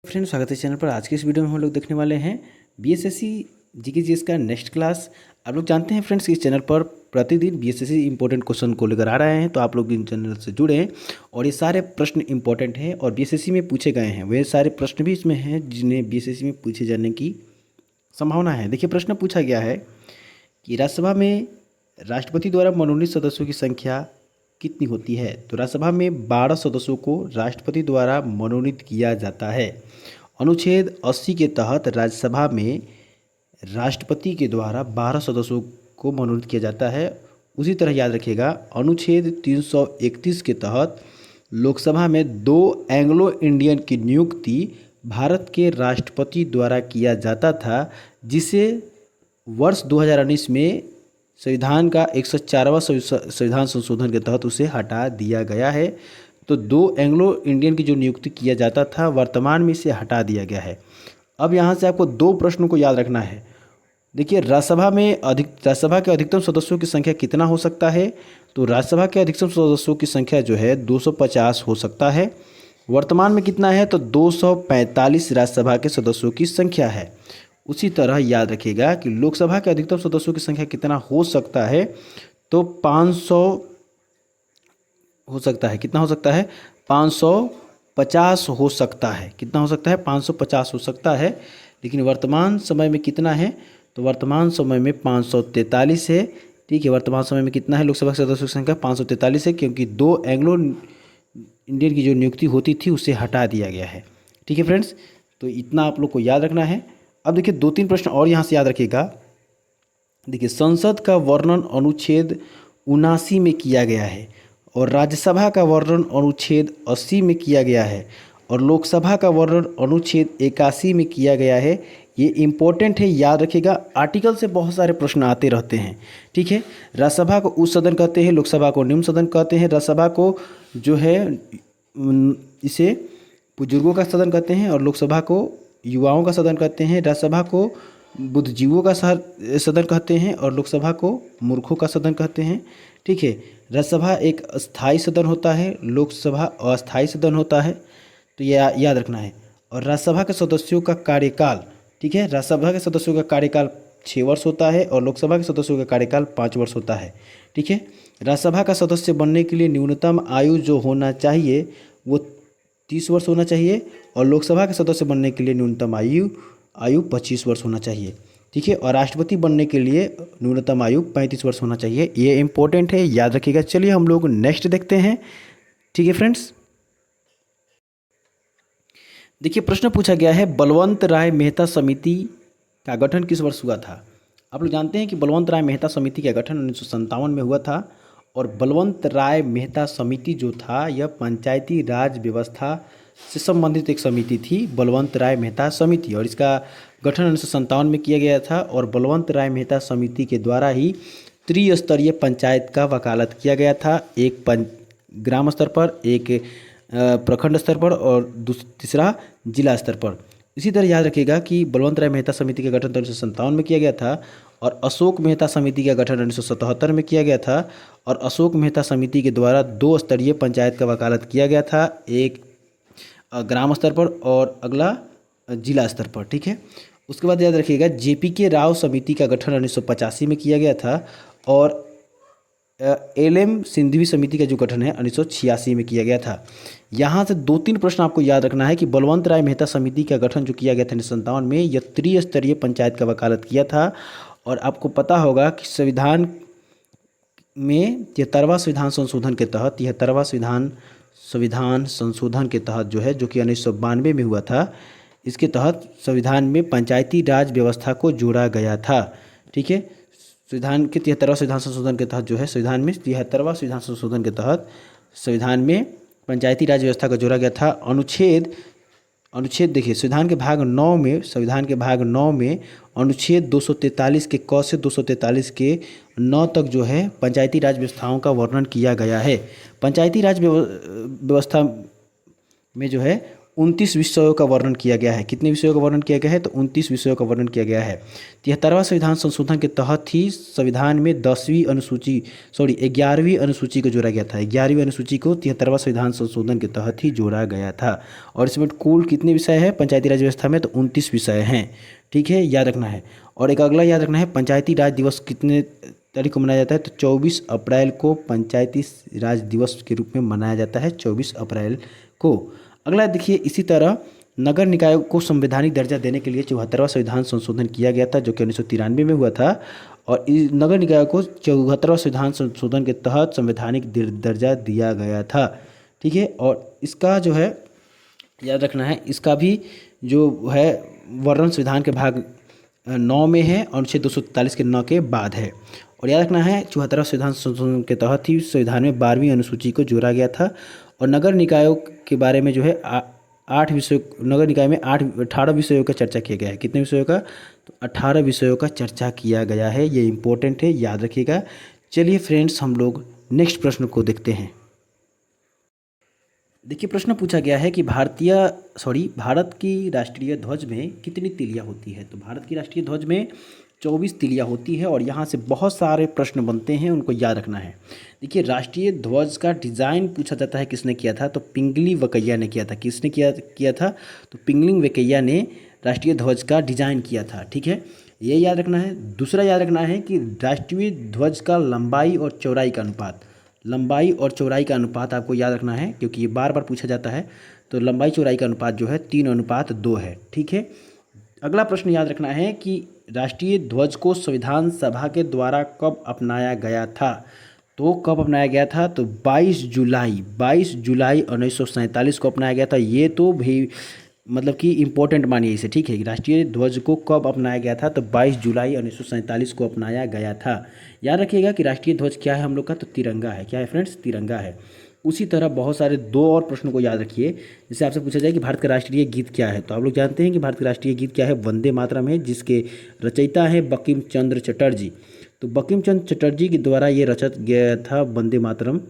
Friends, स्वागत है channel पर। आज के इस वीडियो में हम लोग देखने वाले हैं बीएसएससी जीके जीएस का नेक्स्ट क्लास। आप लोग जानते हैं फ्रेंड्स कि इस चैनल पर प्रतिदिन बीएसएससी इंपॉर्टेंट क्वेश्चन को लेकर आ रहे हैं, तो आप लोग इन चैनल से जुड़े हैं और ये सारे प्रश्न इंपॉर्टेंट हैं और बीएसएससी में पूछे गए हैं। वे सारे प्रश्न भी इसमें हैं जिन्हें बीएसएससी में पूछे जाने की संभावना है। देखिए, प्रश्न पूछा गया है कि राज्यसभा में राष्ट्रपति द्वारा मनोनीत सदस्यों की संख्या कितनी होती है। तो राज्यसभा में 12 सदस्यों को राष्ट्रपति द्वारा मनोनीत किया जाता है। अनुच्छेद 80 के तहत राज्यसभा में राष्ट्रपति के द्वारा 12 सदस्यों को मनोनीत किया जाता है। उसी तरह याद रखिएगा, अनुच्छेद 331 के तहत लोकसभा में 2 एंग्लो इंडियन की नियुक्ति भारत के राष्ट्रपति द्वारा किया जाता था, जिसे वर्ष 2019 में संविधान का 104वां संविधान संशोधन के तहत उसे हटा दिया गया है। तो 2 एंग्लो इंडियन की जो नियुक्ति किया जाता था, वर्तमान में इसे हटा दिया गया है। अब यहाँ से आपको 2 प्रश्नों को याद रखना है। देखिए, राज्यसभा के अधिकतम सदस्यों की संख्या कितना हो सकता है। तो राज्यसभा के अधिकतम सदस्यों की संख्या जो है 250 हो सकता है। वर्तमान में कितना है, तो 245 राज्यसभा के सदस्यों की संख्या है। उसी तरह याद रखिएगा कि लोकसभा के अधिकतम सदस्यों की संख्या कितना हो सकता है, तो 500 हो सकता है। कितना हो सकता है, 550 हो सकता है। कितना हो सकता है, 550 हो सकता है। लेकिन वर्तमान समय में कितना है, तो वर्तमान समय में 543 है। ठीक है, वर्तमान समय में कितना है, लोकसभा के सदस्यों की संख्या 543 है, क्योंकि 2 एंग्लो इंडियन की जो नियुक्ति होती थी उसे हटा दिया गया है। ठीक है फ्रेंड्स, तो इतना आप लोग को याद रखना है। अब देखिए, 2-3 प्रश्न और यहाँ से याद रखिएगा। देखिए, संसद का वर्णन अनुच्छेद 79 में किया गया है और राज्यसभा का वर्णन अनुच्छेद 80 में किया गया है और लोकसभा का वर्णन अनुच्छेद 81 में किया गया है। ये इम्पोर्टेंट है, याद रखिएगा। आर्टिकल से बहुत सारे प्रश्न आते रहते हैं। ठीक है, राज्यसभा को उच्च सदन कहते हैं, लोकसभा को निम्न सदन कहते हैं, राज्यसभा को जो है इसे बुजुर्गों का सदन कहते हैं और लोकसभा को युवाओं का सदन कहते हैं, राज्यसभा को बुद्धिजीवियों का सदन कहते हैं और लोकसभा को मूर्खों का सदन कहते हैं। ठीक है, राज्यसभा एक स्थायी सदन होता है, लोकसभा अस्थायी सदन होता है। तो ये याद रखना है। और राज्यसभा के सदस्यों का कार्यकाल, ठीक है, राज्यसभा के सदस्यों का कार्यकाल 6 वर्ष होता है और लोकसभा के सदस्यों का कार्यकाल 5 वर्ष होता है। ठीक है, राज्यसभा का सदस्य बनने के लिए न्यूनतम आयु जो होना चाहिए वो 30 वर्ष होना चाहिए और लोकसभा के सदस्य बनने के लिए न्यूनतम आयु 25 वर्ष होना चाहिए। ठीक है, और राष्ट्रपति बनने के लिए न्यूनतम आयु 35 वर्ष होना चाहिए। ये इंपॉर्टेंट है, याद रखिएगा। चलिए हम लोग नेक्स्ट देखते हैं। ठीक है फ्रेंड्स, देखिए, प्रश्न पूछा गया है, बलवंत राय मेहता समिति का गठन किस वर्ष हुआ था। आप लोग जानते हैं कि बलवंत राय मेहता समिति का गठन 1957 में हुआ था और बलवंत राय मेहता समिति जो था यह पंचायती राज व्यवस्था से संबंधित एक समिति थी, बलवंत राय मेहता समिति, और इसका गठन 1957 में किया गया था। और बलवंत राय मेहता समिति के द्वारा ही त्रिस्तरीय पंचायत का वकालत किया गया था, एक ग्राम स्तर पर, एक प्रखंड स्तर पर और तीसरा जिला स्तर पर। इसी तरह याद रखिएगा कि बलवंत राय मेहता समिति का गठन 1957 में किया गया था और अशोक मेहता समिति का गठन 1977 में किया गया था और अशोक मेहता समिति के द्वारा 2 स्तरीय पंचायत का वकालत किया गया था, एक ग्राम स्तर पर और अगला जिला स्तर पर। ठीक है, उसके बाद याद रखिएगा, जेपीके राव समिति का गठन 1985 में किया गया था और एलएम सिंधवी समिति का जो गठन है 1986 में किया गया था। यहाँ से 2-3 प्रश्न आपको याद रखना है कि बलवंत राय मेहता समिति का गठन जो किया गया था 1957 में, यह त्रिस्तरीय पंचायत का वकालत किया था। और आपको पता होगा कि संविधान में 73वां संविधान संशोधन के तहत, 73वां संविधान संशोधन के तहत जो है, जो कि 1992 में हुआ था, इसके तहत संविधान में पंचायती राज व्यवस्था को जोड़ा गया था। ठीक है, संविधान के 73वां संविधान संशोधन के तहत जो है, संविधान में 73वां संविधान संशोधन के तहत संविधान में पंचायती राज व्यवस्था को जोड़ा गया था। अनुच्छेद देखिए, संविधान के भाग 9 में अनुच्छेद 243 के क से 243 के 9 तक जो है पंचायती राज व्यवस्थाओं का वर्णन किया गया है। पंचायती राज व्यवस्था में जो है 29 विषयों का वर्णन किया गया है। कितने विषयों का वर्णन किया गया है? तो 29 विषयों का वर्णन किया गया है। 73वां संविधान संशोधन के तहत ही संविधान में 11वीं अनुसूची को जोड़ा गया था। 11वीं अनुसूची को 73वां संविधान संशोधन के तहत ही जोड़ा गया था। और इसमें कुल कितने विषय है पंचायती राज व्यवस्था में? तो 29 विषय हैं। ठीक है, याद रखना है। और एक अगला याद रखना है, पंचायती राज दिवस कितने तारीख को मनाया जाता है? तो 24 अप्रैल को पंचायती राज दिवस के रूप में मनाया जाता है, 24 अप्रैल को। अगला देखिए, इसी तरह नगर निकायों को संवैधानिक दर्जा देने के लिए 74वां संविधान संशोधन किया गया था, जो कि 1993 में हुआ था। और इस नगर निकायों को 74वां संविधान संशोधन के तहत संवैधानिक दर्जा दिया गया था। ठीक है, और इसका जो है याद रखना है, इसका भी जो है वर्णन संविधान के भाग 9 में है और अनुच्छेद 243 के 9 के बाद है। और याद रखना है, 74वां संविधान संशोधन के तहत ही संविधान में 12वीं अनुसूची को जोड़ा गया था। और नगर निकायों के बारे में जो है 8 विषयों, नगर निकाय में 18 विषयों का चर्चा किया गया है। कितने विषयों का? तो 18 विषयों का चर्चा किया गया है। ये इंपॉर्टेंट है, याद रखिएगा। चलिए फ्रेंड्स, हम लोग नेक्स्ट प्रश्न को देखते हैं। देखिए, प्रश्न पूछा गया है कि भारत की राष्ट्रीय ध्वज में कितनी तिलियाँ होती है? तो भारत की राष्ट्रीय ध्वज में 24 तिलियाँ होती है। और यहाँ से बहुत सारे प्रश्न बनते हैं, उनको याद रखना है। देखिए, राष्ट्रीय ध्वज का डिज़ाइन पूछा जाता है किसने किया था? तो पिंगली वकैया ने किया था। किसने किया था? तो पिंगली वकैया ने राष्ट्रीय ध्वज का डिज़ाइन किया था। ठीक है, ये याद रखना है। दूसरा याद रखना है कि राष्ट्रीय ध्वज का लंबाई और चौड़ाई का अनुपात, लंबाई और चौड़ाई का अनुपात आपको याद रखना है, क्योंकि ये बार बार पूछा जाता है। तो लंबाई चौड़ाई का अनुपात जो है 3:2 है। ठीक है, अगला प्रश्न याद रखना है कि राष्ट्रीय ध्वज को संविधान सभा के द्वारा कब अपनाया गया था? तो कब अपनाया गया था? तो 22 जुलाई 1947 को अपनाया गया था। ये तो भी मतलब कि इम्पोर्टेंट मानिए इसे। ठीक है, राष्ट्रीय ध्वज को कब अपनाया गया था? तो 22 जुलाई 1947 को अपनाया गया था। याद रखिएगा कि राष्ट्रीय ध्वज क्या है हम लोग का? तो तिरंगा है। क्या है फ्रेंड्स? तिरंगा है। उसी तरह बहुत सारे 2 और प्रश्नों को याद रखिए। जैसे आपसे पूछा जाए कि भारत का राष्ट्रीय गीत क्या है? तो आप लोग जानते हैं कि भारत का राष्ट्रीय गीत क्या है? वंदे मातरम है, जिसके रचयिता है बंकिम चंद्र चटर्जी। तो बंकिम चंद्र चटर्जी के द्वारा ये रचा गया था वंदे मातरम,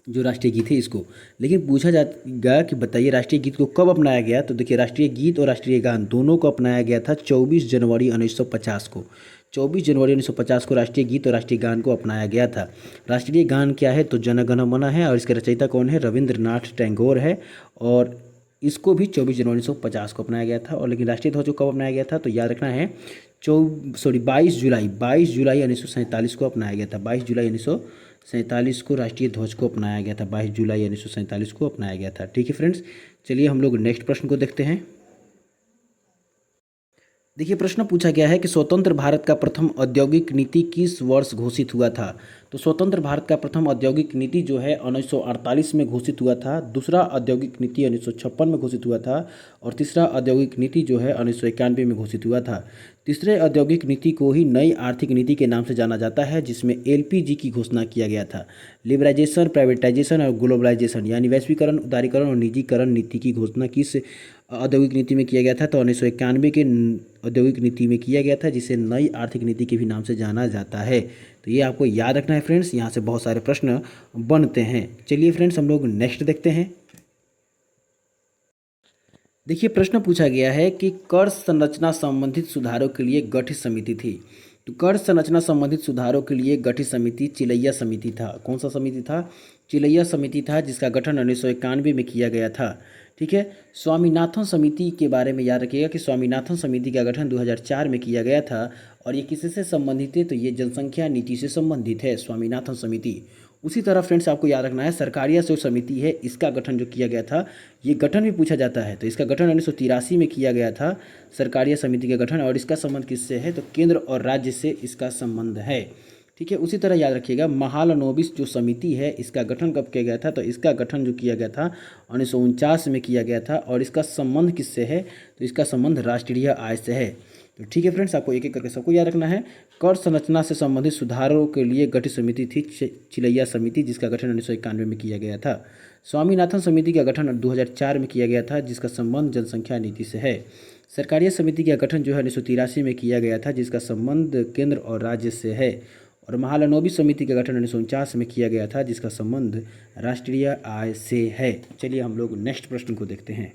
जो राष्ट्रीय गीत है इसको। लेकिन पूछा जाएगा कि बताइए राष्ट्रीय गीत को कब अपनाया गया? तो देखिए, राष्ट्रीय गीत और राष्ट्रीय गान दोनों को अपनाया गया था 24 जनवरी 1950 को। 24 जनवरी 1950 को राष्ट्रीय गीत और राष्ट्रीय गान को अपनाया गया था। राष्ट्रीय गान क्या है? तो जन गण मन है। और इसके रचयिता कौन है? रविंद्रनाथ टैगोर है। और इसको भी 24 जनवरी 1950 को अपनाया गया था। और लेकिन राष्ट्रीय ध्वज को कब अपनाया गया था? तो याद रखना है 22 जुलाई 1947 को अपनाया गया था। 22 जुलाई 1947 को राष्ट्रीय ध्वज को अपनाया गया था। 22 जुलाई 1947 को अपनाया गया था। ठीक है फ्रेंड्स, चलिए हम लोग नेक्स्ट प्रश्न को देखते हैं। देखिए, प्रश्न पूछा गया है कि स्वतंत्र भारत का प्रथम औद्योगिक नीति किस वर्ष घोषित हुआ था? तो स्वतंत्र भारत का प्रथम औद्योगिक नीति जो है 1948 में घोषित हुआ था। दूसरा औद्योगिक नीति 1956 में घोषित हुआ था। और तीसरा औद्योगिक नीति जो है 1991 में घोषित हुआ था। तीसरे औद्योगिक नीति को ही नई आर्थिक नीति के नाम से जाना जाता है, जिसमें एलपीजी की घोषणा किया गया था। लिबराइजेशन, प्राइवेटाइजेशन और ग्लोबलाइजेशन, यानी वैश्वीकरण, उदारीकरण और निजीकरण नीति की घोषणा किस औद्योगिक नीति में किया गया था? तो 1991 के औद्योगिक नीति में किया गया था, जिसे नई आर्थिक नीति के भी नाम से जाना जाता है। तो ये आपको याद रखना है फ्रेंड्स, यहाँ से बहुत सारे प्रश्न बनते हैं। चलिए फ्रेंड्स, हम लोग नेक्स्ट देखते हैं। देखिए, प्रश्न पूछा गया है कि कर संरचना संबंधित सुधारों के लिए गठित समिति थी। तो कर संरचना संबंधित सुधारों के लिए गठित समिति चिलैया समिति था। कौन सा समिति था? चिलैया समिति था, जिसका गठन 1991 में किया गया था। ठीक है, स्वामीनाथन समिति के बारे में याद रखिएगा कि स्वामीनाथन समिति का गठन 2004 में किया गया था। और ये किससे संबंधित है? तो ये जनसंख्या नीति से संबंधित है, स्वामीनाथन समिति। उसी तरह फ्रेंड्स, आपको याद रखना है सरकारिया जो समिति है, इसका गठन जो किया गया था, ये गठन भी पूछा जाता है। तो इसका गठन 1983 में किया गया था, सरकारिया समिति का गठन। और इसका संबंध किससे है? तो केंद्र और राज्य से इसका संबंध है। ठीक है, उसी तरह याद रखिएगा महालनोबिस जो समिति है, इसका गठन कब किया गया था? तो इसका गठन जो किया गया था 1949 में किया गया था। और इसका संबंध किससे है? तो इसका संबंध राष्ट्रीय आय से है। तो ठीक है फ्रेंड्स, आपको एक एक करके सबको याद रखना है। कर संरचना से संबंधित सुधारों के लिए गठित समिति थी चिलैया समिति, जिसका गठन 1991 में किया गया था। स्वामीनाथन समिति का गठन 2004 में किया गया था, जिसका संबंध जनसंख्या नीति से है। सरकारिया समिति का गठन जो है 1983 में किया गया था, जिसका संबंध केंद्र और राज्य से है। और महालनोबिस समिति का गठन 1949 में किया गया था, जिसका संबंध राष्ट्रीय आय से है। चलिए हम लोग नेक्स्ट प्रश्न को देखते हैं।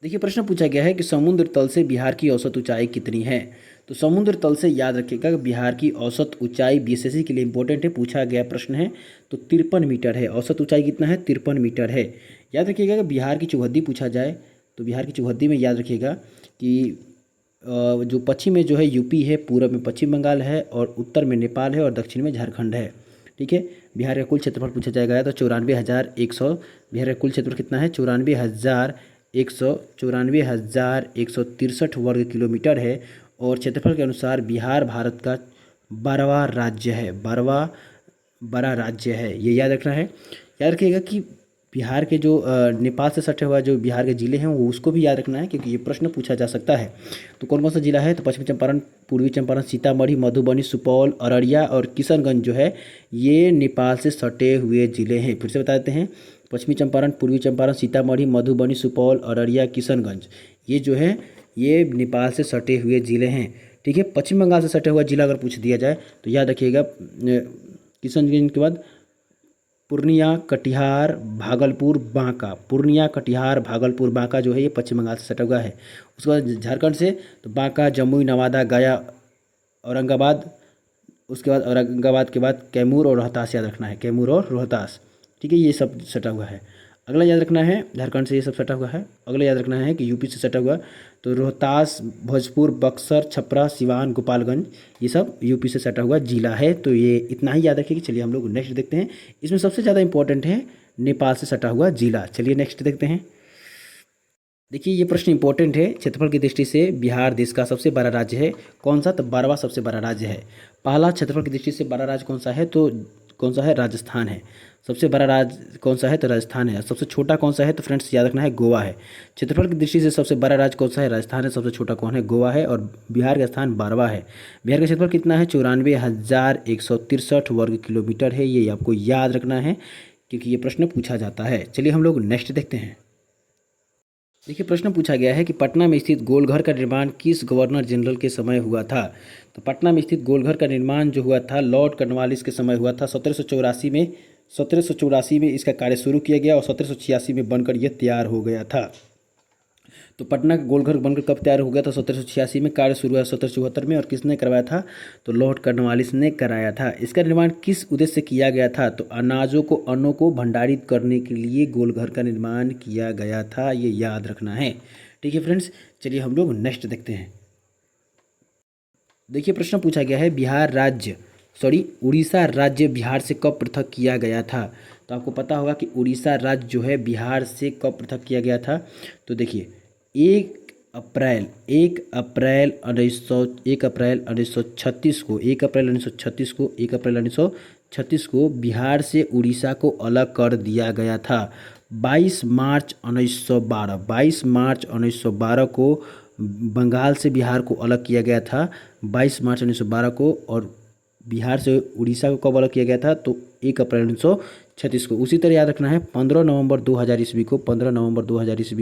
देखिए प्रश्न पूछा गया है कि समुद्र तल से बिहार की औसत ऊंचाई कितनी है। तो समुद्र तल से याद रखिएगा कि बिहार की औसत ऊंचाई बीएसएससी के लिए इंपॉर्टेंट है, पूछा गया प्रश्न है। तो 53 मीटर है। औसत ऊंचाई कितना है? 53 मीटर है। याद रखिएगा कि बिहार की चौहद्दी पूछा जाए तो बिहार की चौहद्दी में याद रखिएगा कि जो पश्चिम में जो है यूपी है, पूरब में पश्चिम बंगाल है, और उत्तर में नेपाल है, और दक्षिण में झारखंड है। ठीक है। बिहार का कुल क्षेत्रफल पूछा जाएगा तो 94,100। बिहार का कुल क्षेत्रफल कितना है? 94,163 वर्ग किलोमीटर है। और क्षेत्रफल के अनुसार बिहार भारत का 12वां राज्य है। 12वां बड़ा राज्य है, ये याद रखना है। याद रखिएगा कि बिहार के जो नेपाल से सटे हुआ जो बिहार के ज़िले हैं वो उसको भी याद रखना है, क्योंकि ये प्रश्न पूछा जा सकता है। तो कौन कौन सा जिला है? तो पश्चिमी चंपारण, पूर्वी चंपारण, सीतामढ़ी, मधुबनी, सुपौल, अररिया और किशनगंज जो है ये नेपाल से सटे हुए ज़िले हैं। फिर से बता देते हैं, पश्चिमी चंपारण, पूर्वी चंपारण, सीतामढ़ी, मधुबनी, सुपौल, अररिया, किशनगंज, ये जो है ये नेपाल से सटे हुए ज़िले हैं। ठीक है। पश्चिम बंगाल से सटा हुआ जिला अगर पूछ दिया जाए तो याद रखिएगा किशनगंज के बाद पूर्णिया, कटिहार, भागलपुर, बांका। पूर्णिया, कटिहार, भागलपुर, बांका जो है ये पश्चिम बंगाल से सटा हुआ है। उसके बाद झारखंड से तो बांका, जमुई, नवादा, गया, औरंगाबाद। उसके बाद औरंगाबाद के बाद कैमूर और रोहतास याद रखना है। कैमूर और रोहतास। ठीक है, ये सब सटा हुआ है। अगला याद रखना है, झारखंड से ये सब सटा हुआ है। अगला याद रखना है कि यूपी से सटा हुआ तो रोहतास, भोजपुर, बक्सर, छपरा, सिवान, गोपालगंज, ये सब यूपी से सटा हुआ जिला है। तो ये इतना ही याद रखिए। चलिए हम लोग नेक्स्ट देखते हैं। इसमें सबसे ज़्यादा इंपॉर्टेंट है नेपाल से सटा हुआ जिला। चलिए नेक्स्ट देखते हैं। देखिए ये प्रश्न इंपॉर्टेंट है। क्षेत्रफल की दृष्टि से बिहार देश का सबसे बड़ा राज्य है। कौन सा? तो 12वां सबसे बड़ा राज्य है। पहला क्षेत्रफल की दृष्टि से बड़ा राज्य कौन सा है? तो कौन सा है? राजस्थान है। सबसे बड़ा राज्य कौन सा है? तो राजस्थान है। सबसे छोटा कौन सा है? तो फ्रेंड्स याद रखना है गोवा है। क्षेत्रफल की दृष्टि से सबसे बड़ा राज्य कौन सा है? राजस्थान है। सबसे छोटा कौन है? गोवा है। और बिहार का स्थान 12वां है। बिहार का क्षेत्रफल कितना है? 94,163 वर्ग किलोमीटर है। ये आपको याद रखना है क्योंकि ये प्रश्न पूछा जाता है। चलिए हम लोग नेक्स्ट देखते हैं। देखिए प्रश्न पूछा गया है कि पटना में स्थित गोलघर का निर्माण किस गवर्नर जनरल के समय हुआ था। तो पटना में स्थित गोलघर का निर्माण जो हुआ था लॉर्ड कॉर्नवालिस के समय हुआ था। 1784 में इसका कार्य शुरू किया गया और 1786 में बनकर यह तैयार हो गया था। तो पटना का गोलघर बनकर कब तैयार हो गया था? 1786 में। कार्य शुरू हुआ 1774 में। और किसने करवाया था? तो लॉर्ड कॉर्नवालिस ने कराया था। इसका निर्माण किस उद्देश्य से किया गया था? तो अन्नों को भंडारित करने के लिए गोलघर का निर्माण किया गया था। ये याद रखना है। ठीक है फ्रेंड्स, चलिए हम लोग नेक्स्ट देखते हैं। देखिए प्रश्न पूछा गया है उड़ीसा राज्य बिहार से कब पृथक किया गया था। तो आपको पता होगा कि उड़ीसा राज्य जो है बिहार से कब पृथक किया गया था। तो देखिए 1 अप्रैल 1936 को बिहार से उड़ीसा को अलग कर दिया गया था। 22 मार्च 1912 को बंगाल से बिहार को अलग किया गया था। 22 मार्च 1912 को। और बिहार से उड़ीसा को कब अलग किया गया था? तो 1 अप्रैल 1936 को। उसी तरह याद रखना है 15 नवंबर 2000 ईस्वी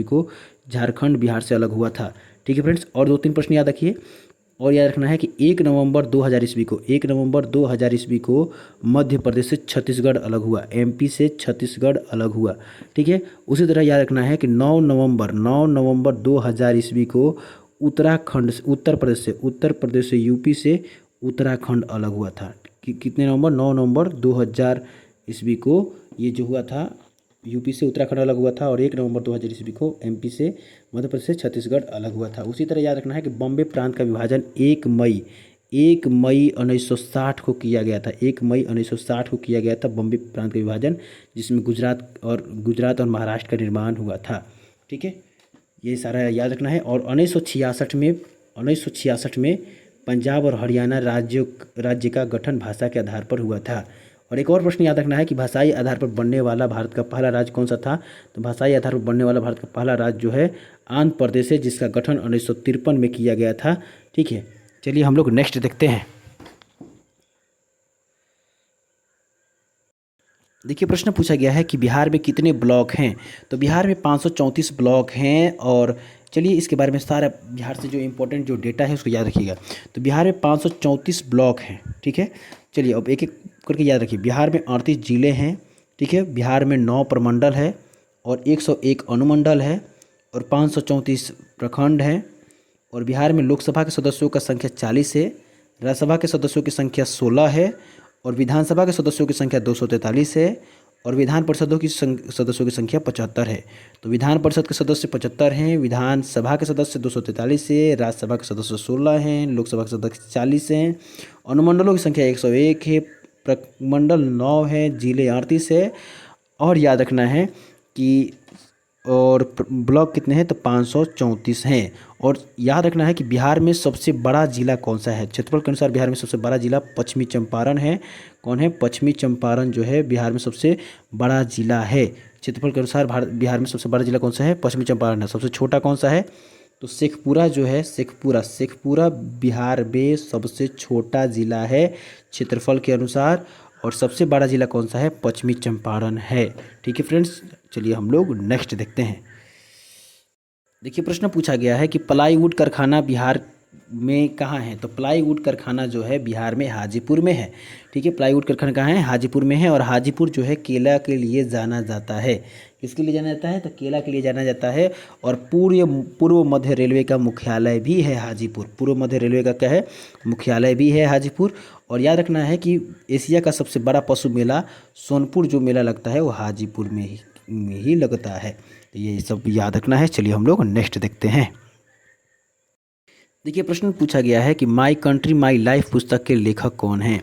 को झारखंड बिहार से अलग हुआ था। ठीक है फ्रेंड्स, और 2-3 प्रश्न याद रखिए। और याद रखना है कि 1 नवंबर 2000 ईस्वी को मध्य प्रदेश से छत्तीसगढ़ अलग हुआ। एमपी से छत्तीसगढ़ अलग हुआ। ठीक है। उसी तरह याद रखना है कि 9 नवंबर 2000 ईस्वी को उत्तर प्रदेश से यूपी से उत्तराखंड अलग हुआ था। कितने नवंबर? 9 नवंबर 2000 ईस्वी को ये जो हुआ था यूपी से उत्तराखंड अलग हुआ था। और 1 नवंबर 2000 ईस्वी को एमपी से मध्य प्रदेश से छत्तीसगढ़ अलग हुआ था। उसी तरह याद रखना है कि बॉम्बे प्रांत का विभाजन 1 मई 1960 को किया गया था। 1 मई 1960 को किया गया था बॉम्बे प्रांत का विभाजन, जिसमें गुजरात और महाराष्ट्र का निर्माण हुआ था। ठीक है, ये सारा याद रखना है। और 1966 में पंजाब और हरियाणा राज्य का गठन भाषा के आधार पर हुआ था। और एक और प्रश्न याद रखना है कि भाषाई आधार पर बनने वाला भारत का पहला राज्य कौन सा था। तो भाषाई आधार पर बनने वाला भारत का पहला राज्य जो है आंध्र प्रदेश है, जिसका गठन 1953 में किया गया था। ठीक है, चलिए हम लोग नेक्स्ट देखते हैं। देखिए प्रश्न पूछा गया है कि बिहार में कितने ब्लॉक हैं। तो बिहार में 534 ब्लॉक हैं। और चलिए इसके बारे में सारा बिहार से जो इम्पोर्टेंट जो डेटा है उसको याद रखिएगा। तो बिहार में 534 ब्लॉक हैं। ठीक है, चलिए अब एक एक करके याद रखिए। बिहार में 38 जिले हैं। ठीक है, बिहार में 9 प्रमंडल है और 101 अनुमंडल है और 534 प्रखंड हैं। और बिहार में लोकसभा के सदस्यों का संख्या 40 है, राज्यसभा के सदस्यों की संख्या 16 है, और विधानसभा के सदस्यों की संख्या 243 है, और विधान परिषदों की सदस्यों की संख्या 75 है। तो विधान परिषद के सदस्य 75 हैं, विधानसभा के सदस्य 243 है, राज्यसभा के सदस्य 16 हैं, लोकसभा के सदस्य 40 हैं, अनुमंडलों की संख्या 101 है, प्रमंडल 9 है, जिले 38 है, और याद रखना है कि और ब्लॉक कितने हैं तो 534 हैं। और याद रखना है कि बिहार में सबसे बड़ा जिला कौन सा है। क्षेत्रफल के अनुसार बिहार में सबसे बड़ा जिला पश्चिमी चंपारण है। कौन है? पश्चिमी चंपारण जो है बिहार में सबसे बड़ा जिला है। क्षेत्रफल के अनुसार बिहार में सबसे बड़ा जिला कौन सा है? पश्चिमी चंपारण है। सबसे छोटा कौन सा है? तो शेखपुरा जो है, शेखपुरा बिहार में सबसे छोटा जिला है क्षेत्रफल के अनुसार। और सबसे बड़ा जिला कौन सा है? पश्चिमी चंपारण है। ठीक है फ्रेंड्स, चलिए हम लोग नेक्स्ट देखते हैं। देखिए प्रश्न पूछा गया है कि प्लाईवुड कारखाना बिहार में कहाँ है। तो प्लाईवुड कारखाना जो है बिहार में हाजीपुर में है। ठीक है, प्लाईवुड कारखाना कहाँ है? हाजीपुर में है। और हाजीपुर जो है केला के लिए जाना जाता है। किसके लिए जाना जाता है? तो केला के लिए जाना जाता है। और पूर्व मध्य रेलवे का मुख्यालय भी है हाजीपुर। पूर्व मध्य रेलवे का क्या है? मुख्यालय भी है हाजीपुर। और याद रखना है कि एशिया का सबसे बड़ा पशु मेला सोनपुर जो मेला लगता है वो हाजीपुर में ही लगता है। तो ये सब याद रखना है। चलिए हम लोग नेक्स्ट देखते हैं। देखिए प्रश्न पूछा गया है कि माई कंट्री माई लाइफ पुस्तक के लेखक कौन हैं।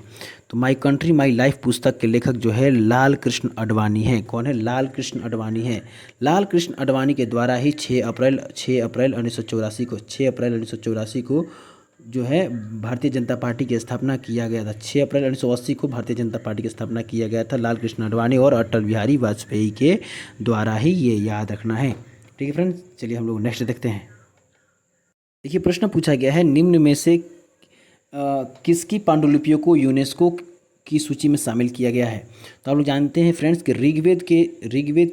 तो माई कंट्री माई लाइफ पुस्तक के लेखक जो है लाल कृष्ण आडवाणी हैं। कौन है? लाल कृष्ण आडवाणी हैं। लाल कृष्ण आडवाणी के द्वारा ही 6 अप्रैल 1984 को जो है भारतीय जनता पार्टी की स्थापना किया गया था। 6 अप्रैल 1980 को भारतीय जनता पार्टी की स्थापना किया गया था लाल कृष्ण आडवाणी और अटल बिहारी वाजपेयी के द्वारा ही। ये याद रखना है। ठीक है फ्रेंड्स, चलिए हम लोग नेक्स्ट देखते हैं। देखिए प्रश्न पूछा गया है निम्न में से किसकी पांडुलिपियों को यूनेस्को की सूची में शामिल किया गया है। तो आप लोग जानते हैं फ्रेंड्स कि ऋग्वेद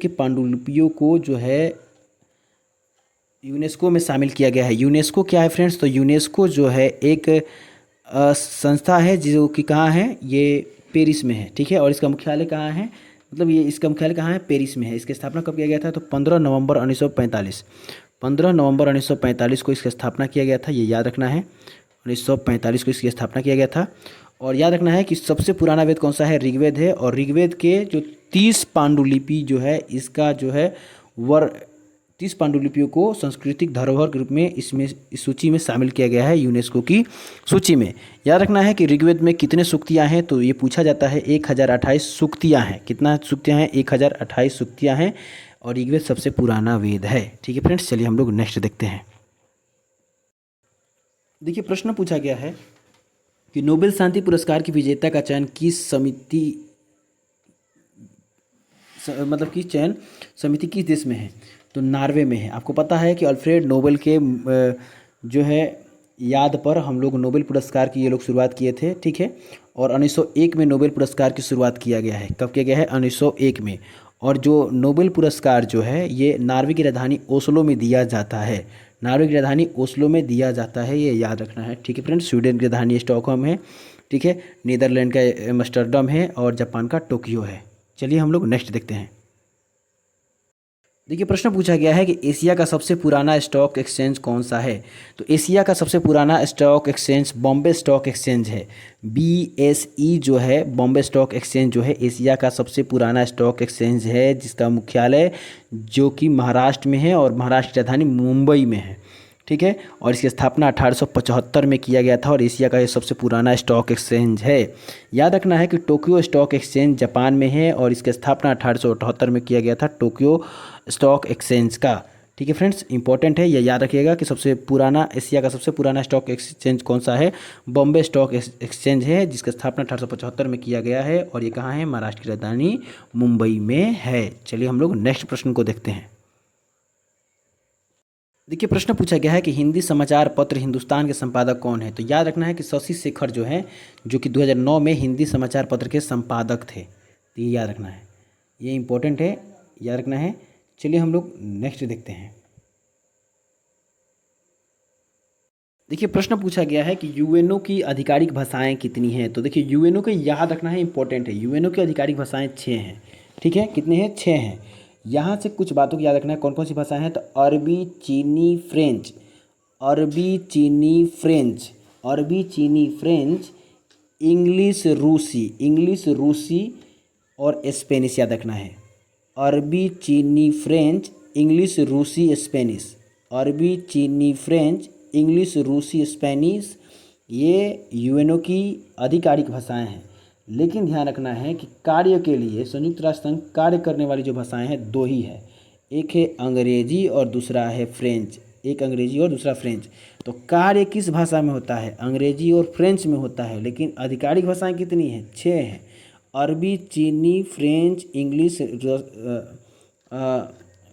के पांडुलिपियों को जो है यूनेस्को में शामिल किया गया है। यूनेस्को क्या है फ्रेंड्स? तो यूनेस्को जो है एक संस्था है जो कि कहाँ है? ये पेरिस में है। ठीक है, और इसका मुख्यालय कहाँ है? मतलब ये इसका मुख्यालय कहाँ है? पेरिस में है। इसकी स्थापना कब किया गया था? तो 15 नवंबर 1945 को इसकी स्थापना किया गया था। ये याद रखना है, 1945 को इसकी स्थापना किया गया था। और याद रखना है कि सबसे पुराना वेद कौन सा है? ऋग्वेद है। और ऋग्वेद के जो 30 पांडुलिपि जो है इसका जो है 30 पांडुलिपियों को सांस्कृतिक धरोहर के रूप में इस सूची में शामिल किया गया है यूनेस्को की सूची में। याद रखना है कि ऋग्वेद में कितने सूक्तियाँ हैं? तो ये पूछा जाता है 1028 सूक्तियाँ हैं। कितना सूक्तियाँ हैं? 1028 सूक्तियाँ हैं। और ऋग्वेद सबसे पुराना वेद है। ठीक है फ्रेंड्स, चलिए हम लोग नेक्स्ट देखते हैं। देखिए प्रश्न पूछा गया है कि नोबेल शांति पुरस्कार की विजेता का चयन किस समिति किस देश में है? तो नॉर्वे में है। आपको पता है कि अल्फ्रेड नोबेल के जो है याद पर हम लोग नोबेल पुरस्कार की ये लोग शुरुआत किए थे। ठीक है, और 1901 में नोबेल पुरस्कार की शुरुआत किया गया है। कब किया गया है? 1901 में। और जो नोबेल पुरस्कार जो है ये नॉर्वे की राजधानी ओस्लो में दिया जाता है। नॉर्वे की राजधानी ओस्लो में दिया जाता है, ये याद रखना है। ठीक है फ्रेंड्स, स्वीडन की राजधानी स्टॉकहोम है। ठीक है, नीदरलैंड का एम्स्टर्डम है और जापान का टोक्यो है। चलिए हम लोग नेक्स्ट देखते हैं। देखिए प्रश्न पूछा गया है कि एशिया का सबसे पुराना स्टॉक एक्सचेंज कौन सा है। तो एशिया का सबसे पुराना stock exchange Bombay stock exchange है। BSE जो है बॉम्बे स्टॉक एक्सचेंज जो है एशिया का सबसे पुराना स्टॉक एक्सचेंज है, जिसका मुख्यालय जो कि महाराष्ट्र में है और महाराष्ट्र की राजधानी मुंबई में है। ठीक है, और इसकी स्थापना 1875 में किया गया था और एशिया का ये सबसे पुराना स्टॉक एक्सचेंज है। याद रखना है कि टोक्यो स्टॉक एक्सचेंज जापान में है और इसकी स्थापना 1878 में किया गया था टोक्यो स्टॉक एक्सचेंज का। ठीक है फ्रेंड्स, इंपॉर्टेंट है, ये याद रखिएगा कि सबसे पुराना एशिया का सबसे पुराना स्टॉक एक्सचेंज कौन सा है? बॉम्बे स्टॉक एक्सचेंज है, जिसका स्थापना 1875 में किया गया है और ये कहाँ है? महाराष्ट्र की राजधानी मुंबई में है। चलिए हम लोग नेक्स्ट प्रश्न को देखते हैं। देखिए प्रश्न पूछा गया है कि हिंदी समाचार पत्र हिंदुस्तान के संपादक कौन है। तो याद रखना है कि शशि शेखर जो है, जो कि 2009 में हिंदी समाचार पत्र के संपादक थे। तो ये याद रखना है, ये इंपॉर्टेंट है, याद रखना है। चलिए हम लोग नेक्स्ट देखते हैं। देखिए प्रश्न पूछा गया है कि यूएनओ की आधिकारिक भाषाएं कितनी हैं। तो देखिए यूएनओ को याद रखना है, इंपॉर्टेंट है। यूएनओ की आधिकारिक भाषाएं 6 हैं। ठीक है, कितने हैं? 6 हैं। यहाँ से कुछ बातों को याद रखना है। कौन कौन सी भाषाएं हैं, तो अरबी, चीनी, फ्रेंच, अरबी, चीनी, फ्रेंच, अरबी, चीनी, फ्रेंच, इंग्लिश, रूसी और स्पेनिश याद रखना है। अरबी, चीनी, फ्रेंच, इंग्लिश, रूसी, स्पेनिश, अरबी, चीनी, फ्रेंच, इंग्लिश, रूसी, स्पेनिश, ये यूएनओ की आधिकारिक भाषाएं हैं। लेकिन ध्यान रखना है कि कार्य के लिए संयुक्त राष्ट्र संघ कार्य करने वाली जो भाषाएं हैं दो ही है, एक है अंग्रेजी और दूसरा है फ्रेंच, एक अंग्रेजी और दूसरा फ्रेंच। तो कार्य किस भाषा में होता है, अंग्रेजी और फ्रेंच में होता है, लेकिन आधिकारिक भाषाएं कितनी हैं, 6 हैं, अरबी, चीनी, फ्रेंच, इंग्लिश,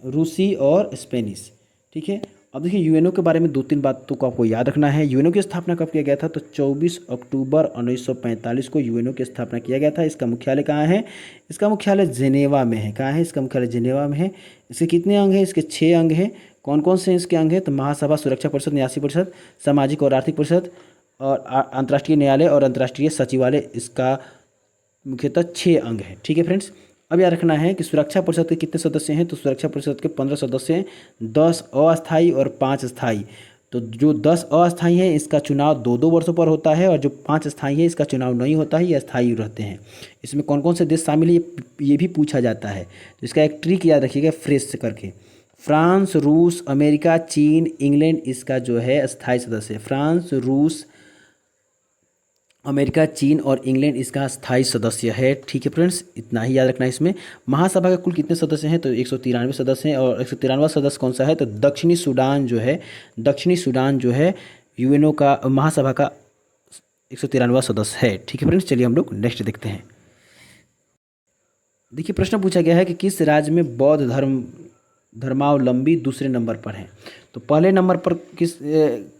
रूसी और स्पेनिश। ठीक है। अब देखिए यूएनओ के बारे में 2-3 बातों को आपको याद रखना है। यूएनओ की स्थापना कब किया गया था, तो 24 अक्टूबर 1945 को यूएनओ की स्थापना किया गया था। इसका मुख्यालय कहाँ है, इसका मुख्यालय जेनेवा में है। कहाँ है, इसका मुख्यालय जेनेवा में है। इसके कितने अंग हैं, इसके 6 अंग हैं। कौन कौन से इसके अंग हैं, तो महासभा, सुरक्षा परिषद, न्यासी परिषद, सामाजिक और आर्थिक परिषद और अंतर्राष्ट्रीय न्यायालय और अंतर्राष्ट्रीय सचिवालय, इसका मुख्यतः 6 अंग हैं। ठीक है फ्रेंड्स। अब याद रखना है कि सुरक्षा परिषद के कितने सदस्य हैं, तो सुरक्षा परिषद के 15 सदस्य हैं, 10 अस्थायी और 5 स्थायी। तो जो 10 अस्थायी है इसका चुनाव 2-2 वर्षों पर होता है, और जो 5 स्थायी है इसका चुनाव नहीं होता है, ये स्थायी रहते हैं। इसमें कौन कौन से देश शामिल है ये भी पूछा जाता है। तो इसका एक ट्रिक याद रखिएगा फ्रेश करके, फ्रांस, रूस, अमेरिका, चीन, इंग्लैंड इसका जो है स्थायी सदस्य है। फ्रांस, रूस, अमेरिका, चीन और इंग्लैंड इसका स्थायी सदस्य है। ठीक है फ्रेंड्स, इतना ही याद रखना है। इसमें महासभा के कुल कितने सदस्य हैं, तो 193 सदस्य हैं, और 193वां सदस्य कौन सा है, तो दक्षिणी सूडान जो है यूएनओ का महासभा का 193वां सदस्य है। ठीक है फ्रेंड्स, चलिए हम लोग नेक्स्ट देखते हैं। देखिए प्रश्न पूछा गया है कि किस राज्य में बौद्ध धर्मावलंबी दूसरे नंबर पर हैं। तो पहले नंबर पर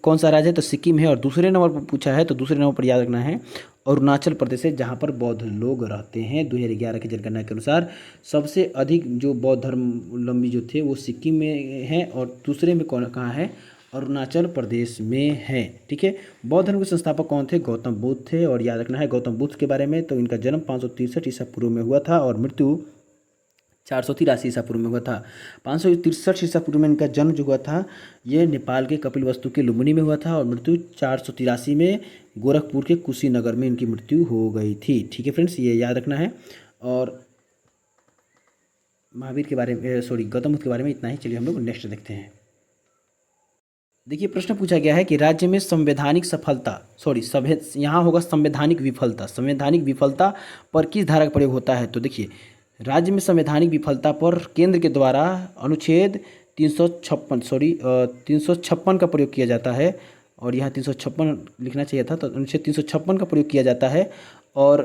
कौन सा राज्य है, तो सिक्किम है। और दूसरे नंबर पर पूछा है तो दूसरे नंबर पर याद रखना है अरुणाचल प्रदेश है, जहाँ पर बौद्ध लोग रहते हैं। 2011 की जनगणना के अनुसार सबसे अधिक जो बौद्ध धर्मावलंबी जो थे वो सिक्किम में हैं, और दूसरे में कहाँ है, अरुणाचल प्रदेश में है। ठीक है। बौद्ध धर्म के संस्थापक कौन थे, गौतम बुद्ध थे। और याद रखना है गौतम बुद्ध के बारे में, तो इनका जन्म 563 ईसा पूर्व में हुआ था और मृत्यु 483 ईसा पूर्व में हुआ था। 563 ईसा पूर्व में इनका जन्म जो हुआ था ये नेपाल के कपिलवस्तु के लुम्बिनी में हुआ था, और मृत्यु 483 में गोरखपुर के कुशीनगर में इनकी मृत्यु हो गई थी। ठीक है फ्रेंड्स, ये याद रखना है। और महावीर के बारे में गौतम बुद्ध के बारे में इतना ही। चलिए हम लोग नेक्स्ट देखते हैं। देखिए प्रश्न पूछा गया है कि राज्य में संवैधानिक यहाँ होगा संवैधानिक विफलता। संवैधानिक विफलता पर किस धारा का प्रयोग होता है, तो देखिए राज्य में संवैधानिक विफलता पर केंद्र के द्वारा अनुच्छेद 356 का प्रयोग किया जाता है। और यहाँ 356 लिखना चाहिए था, तो अनुच्छेद 356 का प्रयोग किया जाता है। और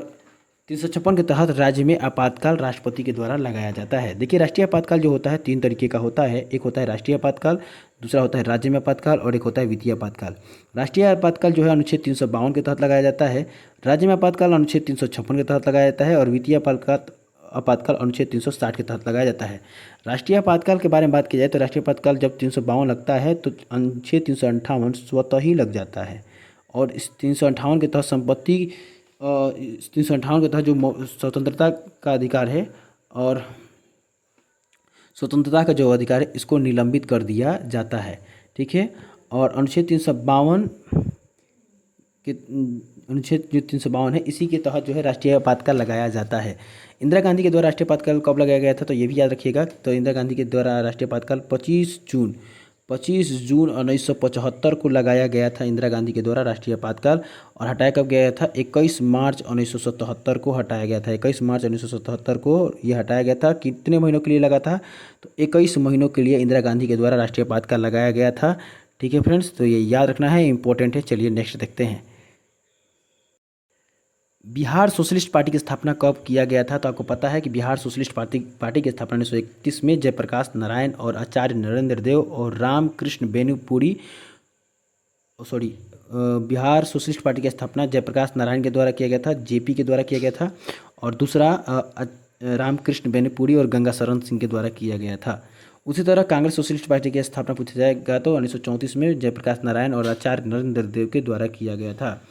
356 के तहत राज्य में आपातकाल राष्ट्रपति के द्वारा लगाया जाता है। देखिए राष्ट्रीय आपातकाल जो होता है 3 तरीके का होता है। एक होता है राष्ट्रीय आपातकाल, दूसरा होता है राज्य में आपातकाल, और एक होता है वित्तीय आपातकाल। राष्ट्रीय आपातकाल जो है अनुच्छेद 352 के तहत लगाया जाता है, राज्य में आपातकाल अनुच्छेद 356 के तहत लगाया जाता है, और वित्तीय आपातकाल अनुच्छेद 360 के तहत लगाया जाता है। राष्ट्रीय आपातकाल के बारे में बात की जाए तो राष्ट्रीय आपातकाल जब 352 लगता है तो अनुच्छेद 358 स्वतः ही लग जाता है। और इस 358 के तहत 358 के तहत जो स्वतंत्रता का अधिकार है और स्वतंत्रता का जो अधिकार है इसको निलंबित कर दिया जाता है। ठीक है। और अनुच्छेद 352 के अनुच्छेद जो 352 है इसी के तहत जो है राष्ट्रीय आपातकाल लगाया जाता है। इंदिरा गांधी के द्वारा राष्ट्रीय आपातकाल कब लगाया गया था, तो ये भी याद रखिएगा। तो इंदिरा गांधी के द्वारा राष्ट्रीय आपातकाल 25 जून 1975 को लगाया गया था। इंदिरा गांधी के द्वारा राष्ट्रीय आपातकाल। और हटाया कब गया था, 21 मार्च 1977 को हटाया गया था। 21 मार्च 1977 को ये हटाया गया था। कितने महीनों के लिए लगा था, तो 21 महीनों के लिए इंदिरा गांधी के द्वारा राष्ट्रीय आपातकाल लगाया गया था। ठीक है फ्रेंड्स, तो ये याद रखना है, इंपॉर्टेंट है। चलिए नेक्स्ट देखते हैं। बिहार सोशलिस्ट पार्टी की स्थापना कब किया गया था, तो आपको पता है कि बिहार सोशलिस्ट पार्टी की स्थापना 1931 में जयप्रकाश नारायण और आचार्य नरेंद्र देव और रामकृष्ण बेनीपुरी बिहार सोशलिस्ट पार्टी की स्थापना जयप्रकाश नारायण के द्वारा किया गया था, जेपी के द्वारा किया गया था। और दूसरा रामकृष्ण बेनीपुरी और गंगा शरण सिंह के द्वारा किया गया था। उसी तरह कांग्रेस सोशलिस्ट पार्टी की स्थापना पूछा जाएगा तो 1934 में जयप्रकाश नारायण और आचार्य नरेंद्र देव के द्वारा किया गया था।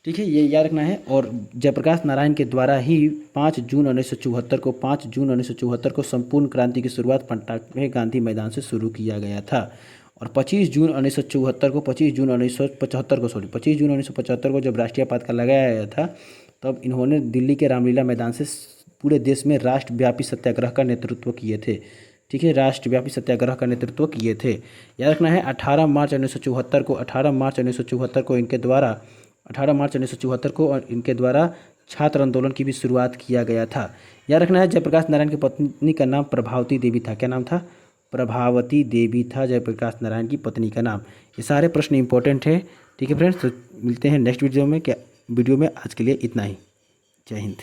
ठीक है, ये याद रखना है। और जयप्रकाश नारायण के द्वारा ही 5 जून 1974 को संपूर्ण क्रांति की शुरुआत पटना में गांधी मैदान से शुरू किया गया था। और 25 जून 1975 को जब राष्ट्रीय पताका लगाया गया था, तब इन्होंने दिल्ली के रामलीला मैदान से पूरे देश में राष्ट्रव्यापी सत्याग्रह का नेतृत्व किए थे। ठीक है, राष्ट्रव्यापी सत्याग्रह का नेतृत्व किए थे। याद रखना है 18 मार्च 1974 को इनके द्वारा छात्र आंदोलन की भी शुरुआत किया गया था। याद रखना है जयप्रकाश नारायण की पत्नी का नाम प्रभावती देवी था। क्या नाम था? प्रभावती देवी था जयप्रकाश नारायण की पत्नी का नाम। ये सारे प्रश्न इंपॉर्टेंट है। ठीक है फ्रेंड्स, तो मिलते हैं नेक्स्ट वीडियो में। आज के लिए इतना ही। जय हिंद।